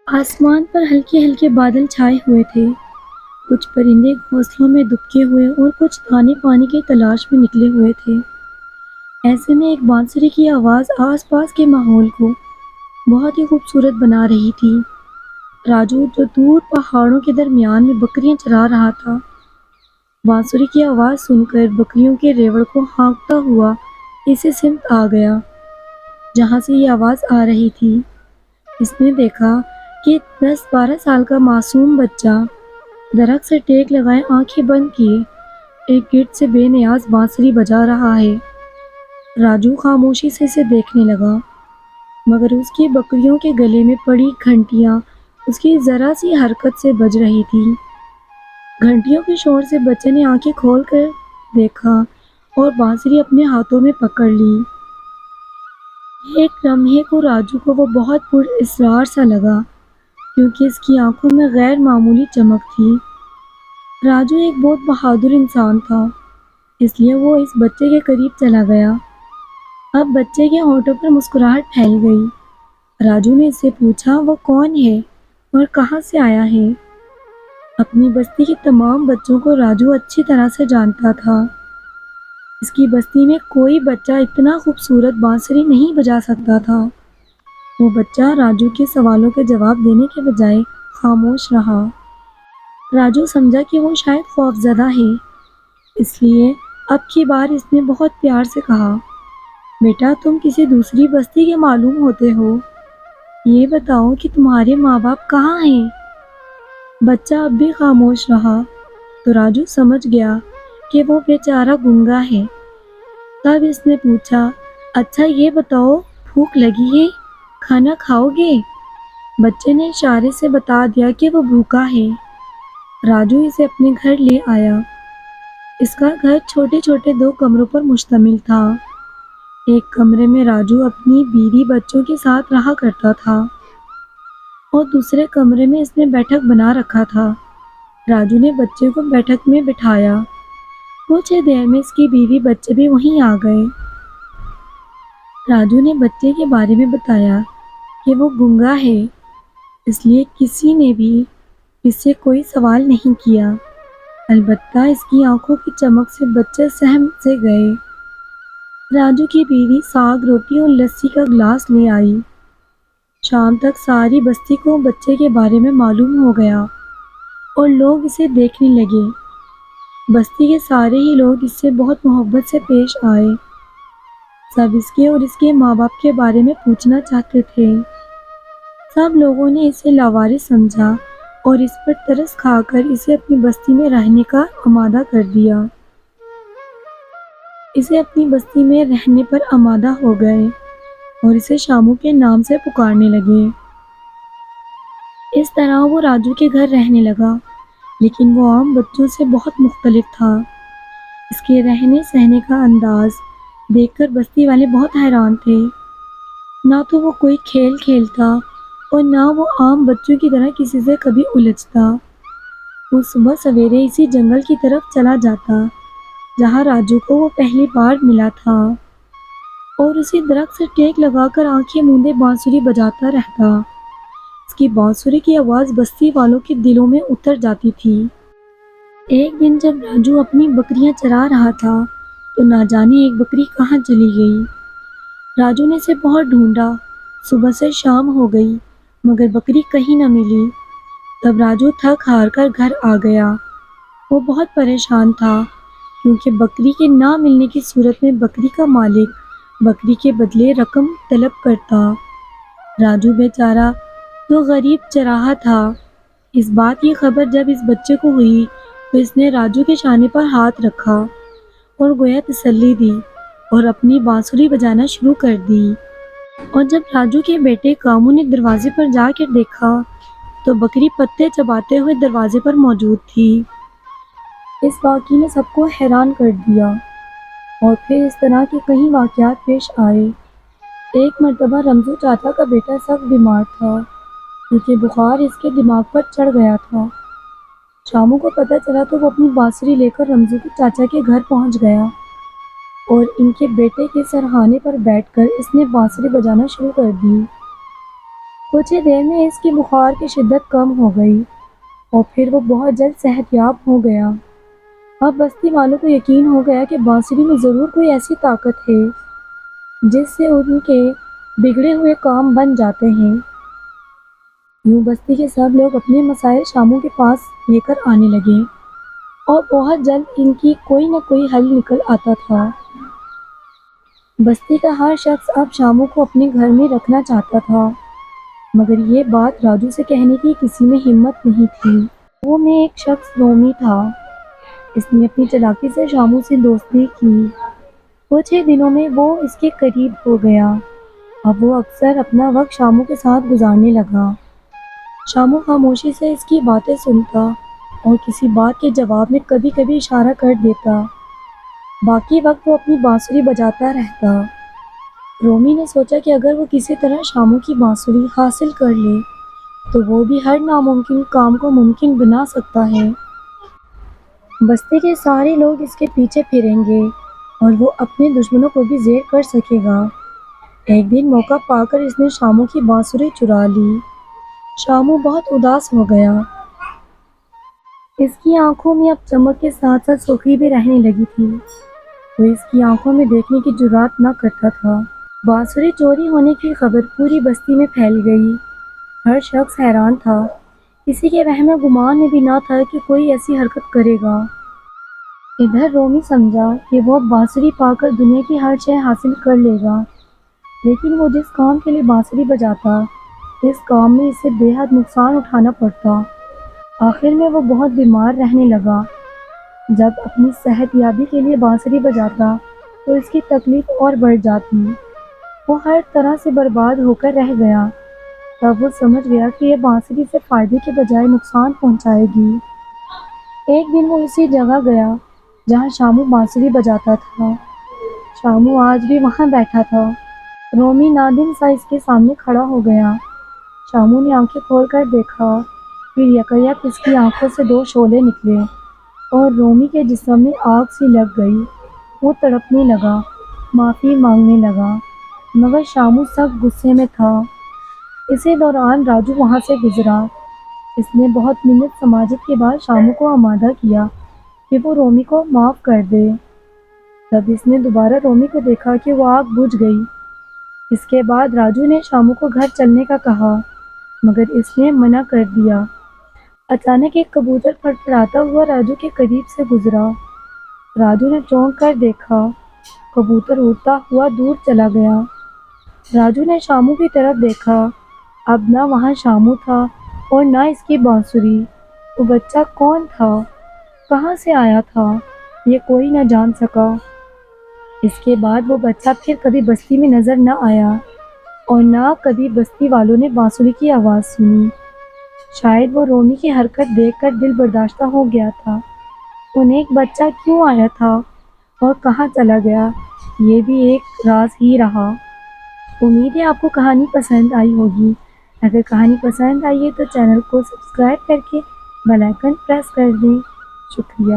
آسمان پر ہلکے ہلکے بادل چھائے ہوئے تھے۔ کچھ پرندے گھونسلوں میں دبکے ہوئے اور کچھ دانے پانی کی تلاش میں نکلے ہوئے تھے۔ ایسے میں ایک بانسری کی آواز آس پاس کے ماحول کو بہت ہی خوبصورت بنا رہی تھی۔ راجو جو دور پہاڑوں کے درمیان میں بکریاں چرا رہا تھا، بانسری کی آواز سن کر بکریوں کے ریوڑ کو ہانکتا ہوا اسی سمت آ گیا جہاں سے یہ آواز آ رہی تھی۔ اس نے دیکھا کہ 10-12 سال کا معصوم بچہ درخت سے ٹیک لگائے آنکھیں بند کیے ایک گرد سے بے نیاز بانسری بجا رہا ہے۔ راجو خاموشی سے اسے دیکھنے لگا، مگر اس کی بکریوں کے گلے میں پڑی گھنٹیاں اس کی ذرا سی حرکت سے بج رہی تھی۔ گھنٹیوں کے شور سے بچے نے آنکھیں کھول کر دیکھا اور بانسری اپنے ہاتھوں میں پکڑ لی۔ ایک لمحے کو راجو کو وہ بہت پر اسرار سا لگا کیونکہ اس کی آنکھوں میں غیر معمولی چمک تھی۔ راجو ایک بہت بہادر انسان تھا، اس لیے وہ اس بچے کے قریب چلا گیا۔ اب بچے کے ہونٹوں پر مسکراہٹ پھیل گئی۔ راجو نے اس سے پوچھا وہ کون ہے اور کہاں سے آیا ہے؟ اپنی بستی کے تمام بچوں کو راجو اچھی طرح سے جانتا تھا۔ اس کی بستی میں کوئی بچہ اتنا خوبصورت بانسری نہیں بجا سکتا تھا۔ وہ بچہ راجو کے سوالوں کے جواب دینے کے بجائے خاموش رہا۔ راجو سمجھا کہ وہ شاید خوفزدہ ہے، اس لیے اب کی بار اس نے بہت پیار سے کہا، بیٹا تم کسی دوسری بستی کے معلوم ہوتے ہو، یہ بتاؤ کہ تمہارے ماں باپ کہاں ہیں؟ بچہ اب بھی خاموش رہا تو راجو سمجھ گیا کہ وہ بیچارہ گنگا ہے۔ تب اس نے پوچھا، اچھا یہ بتاؤ بھوک لگی ہے، کھانا کھاؤ گے؟ بچے نے اشارے سے بتا دیا کہ وہ بھوکا ہے۔ راجو اسے اپنے گھر لے آیا۔ اس کا گھر چھوٹے چھوٹے 2 کمروں پر مشتمل تھا۔ ایک کمرے میں راجو اپنی بیوی بچوں کے ساتھ رہا کرتا تھا اور دوسرے کمرے میں اس نے بیٹھک بنا رکھا تھا۔ راجو نے بچے کو بیٹھک میں بٹھایا۔ کچھ ہی دیر میں اس کی بیوی بچے بھی وہیں آ گئے۔ راجو نے بچے کے بارے میں بتایا کہ وہ گنگا ہے، اس لیے کسی نے بھی اس سے کوئی سوال نہیں کیا۔ البتہ اس کی آنکھوں کی چمک سے بچے سہم سے گئے۔ راجو کی بیوی ساگ روٹی اور لسی کا گلاس لے آئی۔ شام تک ساری بستی کو بچے کے بارے میں معلوم ہو گیا اور لوگ اسے دیکھنے لگے۔ بستی کے سارے ہی لوگ اس سے بہت محبت سے پیش آئے۔ سب اس کے اور اس کے ماں باپ کے بارے میں پوچھنا چاہتے تھے۔ سب لوگوں نے اسے لاوارث سمجھا اور اس پر ترس کھا کر اسے اپنی بستی میں رہنے کا آمادہ کر دیا۔ اسے اپنی بستی میں رہنے پر آمادہ ہو گئے اور اسے شامو کے نام سے پکارنے لگے۔ اس طرح وہ راجو کے گھر رہنے لگا، لیکن وہ عام بچوں سے بہت مختلف تھا۔ اس کے رہنے سہنے کا انداز دیکھ کر بستی والے بہت حیران تھے۔ نہ تو وہ کوئی کھیل کھیلتا اور نہ وہ عام بچوں کی طرح کسی سے کبھی الجھتا۔ وہ صبح سویرے اسی جنگل کی طرف چلا جاتا جہاں راجو کو وہ پہلی بار ملا تھا اور اسی درخت سے ٹیک لگا کر آنکھیں موندے بانسری بجاتا رہتا۔ اس کی بانسری کی آواز بستی والوں کے دلوں میں اتر جاتی تھی۔ ایک دن جب راجو اپنی بکریاں چرا رہا تھا تو نہ جانے ایک بکری کہاں چلی گئی۔ راجو نے اسے بہت ڈھونڈا، صبح سے شام ہو گئی مگر بکری کہیں نہ ملی۔ تب راجو تھک ہار کر گھر آ گیا۔ وہ بہت پریشان تھا کیونکہ بکری کے نہ ملنے کی صورت میں بکری کا مالک بکری کے بدلے رقم طلب کرتا۔ راجو بیچارہ تو غریب چراہا تھا۔ اس بات کی خبر جب اس بچے کو ہوئی تو اس نے راجو کے شانے پر ہاتھ رکھا اور گویا تسلی دی اور اپنی بانسری بجانا شروع کر دی۔ اور جب راجو کے بیٹے کامو نے دروازے پر جا کر دیکھا تو بکری پتے چباتے ہوئے دروازے پر موجود تھی۔ اس واقعے نے سب کو حیران کر دیا اور پھر اس طرح کے کئی واقعات پیش آئے۔ ایک مرتبہ رمزو چاچا کا بیٹا سخت بیمار تھا کیونکہ بخار اس کے دماغ پر چڑھ گیا تھا۔ شامو کو پتہ چلا تو وہ اپنی بانسری لے کر رمزو کے چاچا کے گھر پہنچ گیا اور ان کے بیٹے کے سرہانے پر بیٹھ کر اس نے بانسری بجانا شروع کر دی۔ کچھ ہی دیر میں اس کی بخار کی شدت کم ہو گئی اور پھر وہ بہت جلد صحت یاب ہو گیا۔ اب بستی والوں کو یقین ہو گیا کہ بانسری میں ضرور کوئی ایسی طاقت ہے جس سے ان کے بگڑے ہوئے کام بن جاتے ہیں۔ یوں بستی کے سب لوگ اپنے مسائل شاموں کے پاس لے کر آنے لگے اور بہت جلد ان کی کوئی نہ کوئی حل نکل آتا تھا۔ بستی کا ہر شخص اب شاموں کو اپنے گھر میں رکھنا چاہتا تھا، مگر یہ بات راجو سے کہنے کی کسی میں ہمت نہیں تھی۔ وہ میں ایک شخص رومی تھا۔ اس نے اپنی چالاکی سے شاموں سے دوستی کی۔ کچھ ہی دنوں میں وہ اس کے قریب ہو گیا۔ اب وہ اکثر اپنا وقت شاموں کے ساتھ گزارنے لگا۔ شاموں خاموشی سے اس کی باتیں سنتا اور کسی بات کے جواب میں کبھی کبھی اشارہ کر دیتا۔ باقی وقت وہ اپنی بانسری بجاتا رہتا۔ رومی نے سوچا کہ اگر وہ کسی طرح شاموں کی بانسری حاصل کر لے تو وہ بھی ہر ناممکن کام کو ممکن بنا سکتا ہے۔ بستی کے سارے لوگ اس کے پیچھے پھریں گے اور وہ اپنے دشمنوں کو بھی زیر کر سکے گا۔ ایک دن موقع پا کر اس نے شاموں کی بانسری چرا لی۔ شاموں بہت اداس ہو گیا۔ اس کی آنکھوں میں اب چمک کے ساتھ ساتھ سرخی بھی رہنے لگی تھی۔ وہ اس کی آنکھوں میں دیکھنے کی جرات نہ کرتا تھا۔ بانسری چوری ہونے کی خبر پوری بستی میں پھیل گئی۔ ہر شخص حیران تھا۔ کسی کے وہم و گمان میں بھی نہ تھا کہ کوئی ایسی حرکت کرے گا۔ ادھر رومی سمجھا کہ وہ اب بانسری پا کر دنیا کی ہر شے حاصل کر لے گا، لیکن وہ جس کام کے لیے بانسری بجاتا اس کام میں اسے بے حد نقصان اٹھانا پڑتا۔ آخر میں وہ بہت بیمار رہنے لگا۔ جب اپنی صحت یابی کے لیے بانسری بجاتا تو اس کی تکلیف اور بڑھ جاتی۔ وہ ہر طرح سے برباد ہو کر رہ گیا۔ تب وہ سمجھ گیا کہ یہ بانسری سے فائدے کے بجائے نقصان پہنچائے گی۔ ایک دن وہ اسی جگہ گیا جہاں شاموں بانسری بجاتا تھا۔ شاموں آج بھی وہاں بیٹھا تھا۔ رومی نادم سا اس کے سامنے کھڑا ہو گیا۔ شاموں نے آنکھیں کھول کر دیکھا، پھر یکایک اس کی آنکھوں سے دو شعلے نکلے اور رومی کے جسم میں آگ سی لگ گئی۔ وہ تڑپنے لگا، معافی مانگنے لگا، مگر شاموں سخت غصے میں تھا۔ اسی دوران راجو وہاں سے گزرا۔ اس نے بہت منت سماجت کے بعد شاموں کو آمادہ کیا کہ وہ رومی کو معاف کر دے۔ تب اس نے دوبارہ رومی کو دیکھا کہ وہ آگ بجھ گئی۔ اس کے بعد راجو نے شاموں کو گھر چلنے کا کہا، مگر اس نے منع کر دیا۔ اچانک ایک کبوتر پھڑپھڑاتا ہوا راجو کے قریب سے گزرا۔ راجو نے چونک کر دیکھا، کبوتر اڑتا ہوا دور چلا گیا۔ راجو نے شاموں کی طرف دیکھا۔ اب نہ وہاں شاموں تھا اور نہ اس کی بانسری۔ وہ بچہ کون تھا؟ کہاں سے آیا تھا؟ یہ کوئی نہ جان سکا۔ اس کے بعد وہ بچہ پھر کبھی بستی میں نظر نہ آیا اور نہ کبھی بستی والوں نے بانسری کی آواز سنی۔ شاید وہ رومی کی حرکت دیکھ کر دل برداشتہ ہو گیا تھا۔ وہ نیک بچہ کیوں آیا تھا اور کہاں چلا گیا، یہ بھی ایک راز ہی رہا۔ امید ہے آپ کو کہانی پسند آئی ہوگی۔ اگر کہانی پسند آئی ہے تو چینل کو سبسکرائب کر کے بیل آئیکن پریس کر دیں۔ شکریہ۔